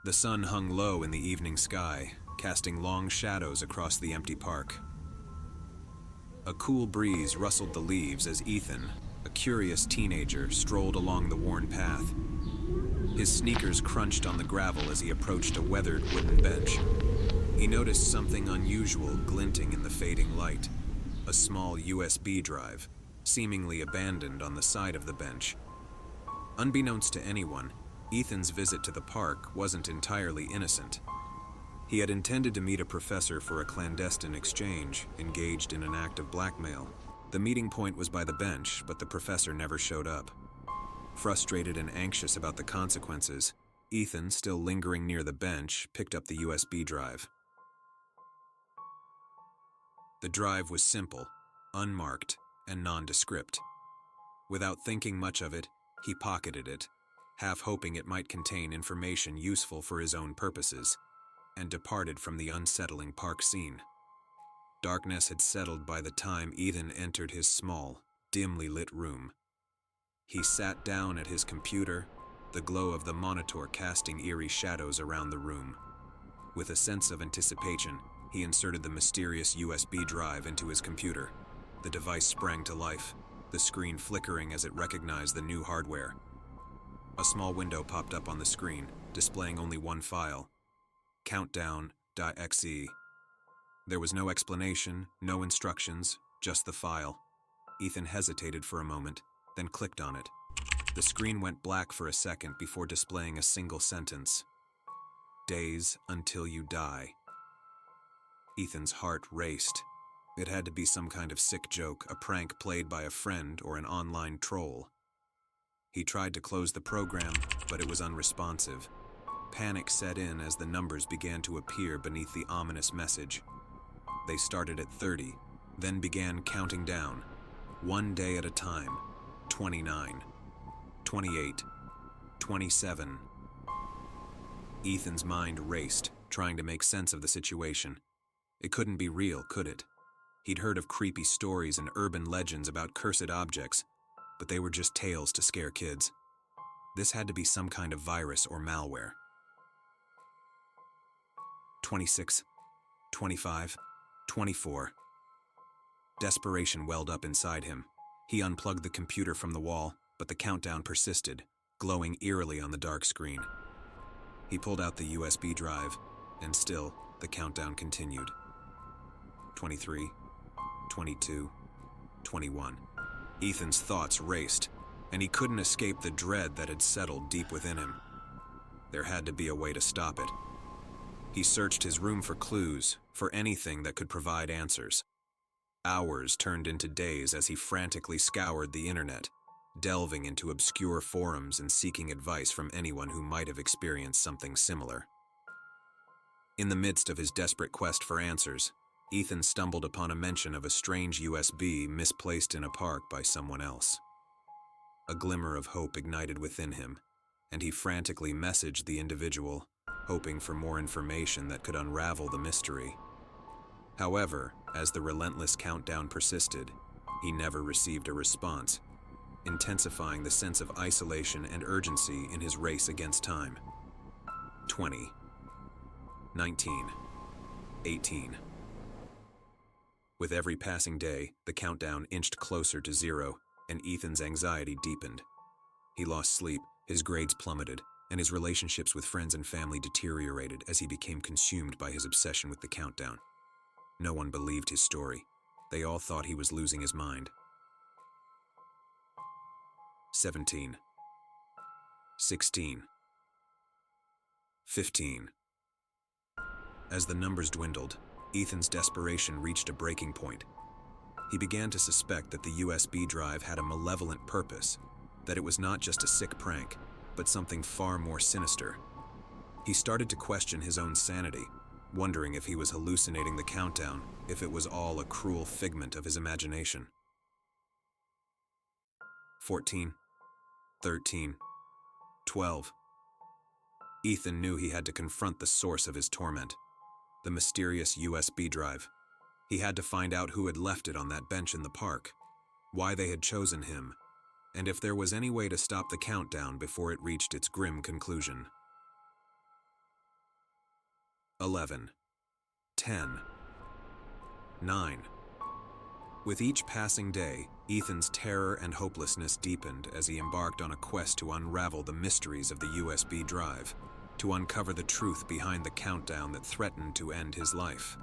The sun hung low in the evening sky, casting long shadows across the empty park. A cool breeze rustled the leaves as Ethan, a curious teenager, strolled along the worn path. His sneakers crunched on the gravel as he approached a weathered wooden bench. He noticed something unusual glinting in the fading light, a small USB drive, seemingly abandoned on the side of the bench. Unbeknownst to anyone, Ethan's visit to the park wasn't entirely innocent. He had intended to meet a professor for a clandestine exchange, engaged in an act of blackmail. The meeting point was by the bench, but the professor never showed up. Frustrated and anxious about the consequences, Ethan, still lingering near the bench, picked up the USB drive. The drive was simple, unmarked, and nondescript. Without thinking much of it, he pocketed it, half hoping it might contain information useful for his own purposes, and departed from the unsettling park scene. Darkness had settled by the time Ethan entered his small, dimly lit room. He sat down at his computer, the glow of the monitor casting eerie shadows around the room. With a sense of anticipation, he inserted the mysterious USB drive into his computer. The device sprang to life, the screen flickering as it recognized the new hardware. A small window popped up on the screen, displaying only one file, countdown.exe. There was no explanation, no instructions, just the file. Ethan hesitated for a moment, then clicked on it. The screen went black for a second before displaying a single sentence. Days until you die. Ethan's heart raced. It had to be some kind of sick joke, a prank played by a friend or an online troll. He tried to close the program, but it was unresponsive. Panic set in as the numbers began to appear beneath the ominous message. They started at 30, then began counting down, one day at a time. 29, 28, 27. Ethan's mind raced, trying to make sense of the situation. It couldn't be real, could it? He'd heard of creepy stories and urban legends about cursed objects, but they were just tales to scare kids. This had to be some kind of virus or malware. 26, 25, 24. Desperation welled up inside him. He unplugged the computer from the wall, but the countdown persisted, glowing eerily on the dark screen. He pulled out the USB drive, and still, the countdown continued. 23, 22, 21. Ethan's thoughts raced, and he couldn't escape the dread that had settled deep within him. There had to be a way to stop it. He searched his room for clues, for anything that could provide answers. Hours turned into days as he frantically scoured the internet, delving into obscure forums and seeking advice from anyone who might have experienced something similar. In the midst of his desperate quest for answers, Ethan stumbled upon a mention of a strange USB misplaced in a park by someone else. A glimmer of hope ignited within him, and he frantically messaged the individual, hoping for more information that could unravel the mystery. However, as the relentless countdown persisted, he never received a response, intensifying the sense of isolation and urgency in his race against time. 20, 19, 18. With every passing day, the countdown inched closer to zero, and Ethan's anxiety deepened. He lost sleep, his grades plummeted, and his relationships with friends and family deteriorated as he became consumed by his obsession with the countdown. No one believed his story. They all thought he was losing his mind. 17, 16, 15. As the numbers dwindled, Ethan's desperation reached a breaking point. He began to suspect that the USB drive had a malevolent purpose, that it was not just a sick prank, but something far more sinister. He started to question his own sanity, wondering if he was hallucinating the countdown, if it was all a cruel figment of his imagination. 14, 13, 12. Ethan knew he had to confront the source of his torment, the mysterious USB drive. He had to find out who had left it on that bench in the park, why they had chosen him, and if there was any way to stop the countdown before it reached its grim conclusion. 11, 10, 9. With each passing day, Ethan's terror and hopelessness deepened as he embarked on a quest to unravel the mysteries of the USB drive, to uncover the truth behind the countdown that threatened to end his life.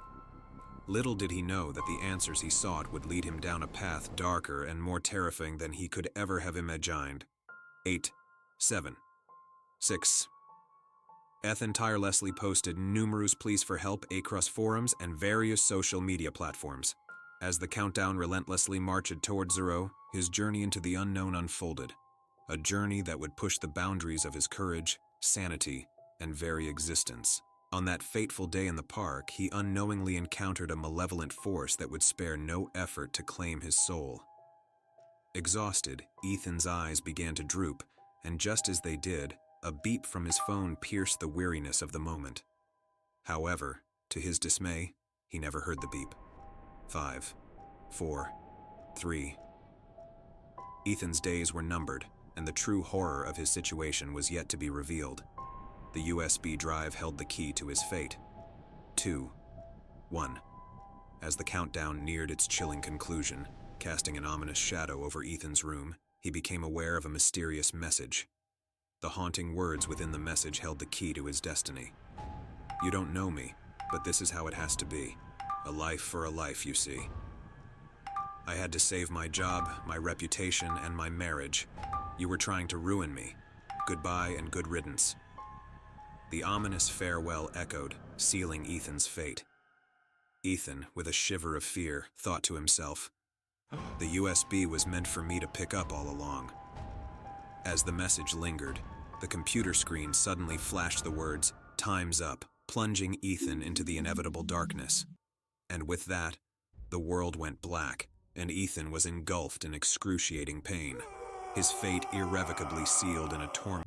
Little did he know that the answers he sought would lead him down a path darker and more terrifying than he could ever have imagined. 8, 7, 6. Ethan tirelessly posted numerous pleas for help across forums and various social media platforms. As the countdown relentlessly marched toward 0, his journey into the unknown unfolded. A journey that would push the boundaries of his courage, sanity, and very existence. On that fateful day in the park, he unknowingly encountered a malevolent force that would spare no effort to claim his soul. Exhausted, Ethan's eyes began to droop, and just as they did, a beep from his phone pierced the weariness of the moment. However, to his dismay, he never heard the beep. 5, 4, 3. Ethan's days were numbered, and the true horror of his situation was yet to be revealed. The USB drive held the key to his fate. 2, 1. As the countdown neared its chilling conclusion, casting an ominous shadow over Ethan's room, he became aware of a mysterious message. The haunting words within the message held the key to his destiny. "You don't know me, but this is how it has to be. A life for a life, you see. I had to save my job, my reputation, and my marriage. You were trying to ruin me. Goodbye and good riddance." The ominous farewell echoed, sealing Ethan's fate. Ethan, with a shiver of fear, thought to himself, "The USB was meant for me to pick up all along." As the message lingered, the computer screen suddenly flashed the words, "Time's up," plunging Ethan into the inevitable darkness. And with that, the world went black, and Ethan was engulfed in excruciating pain, his fate irrevocably sealed in a torment.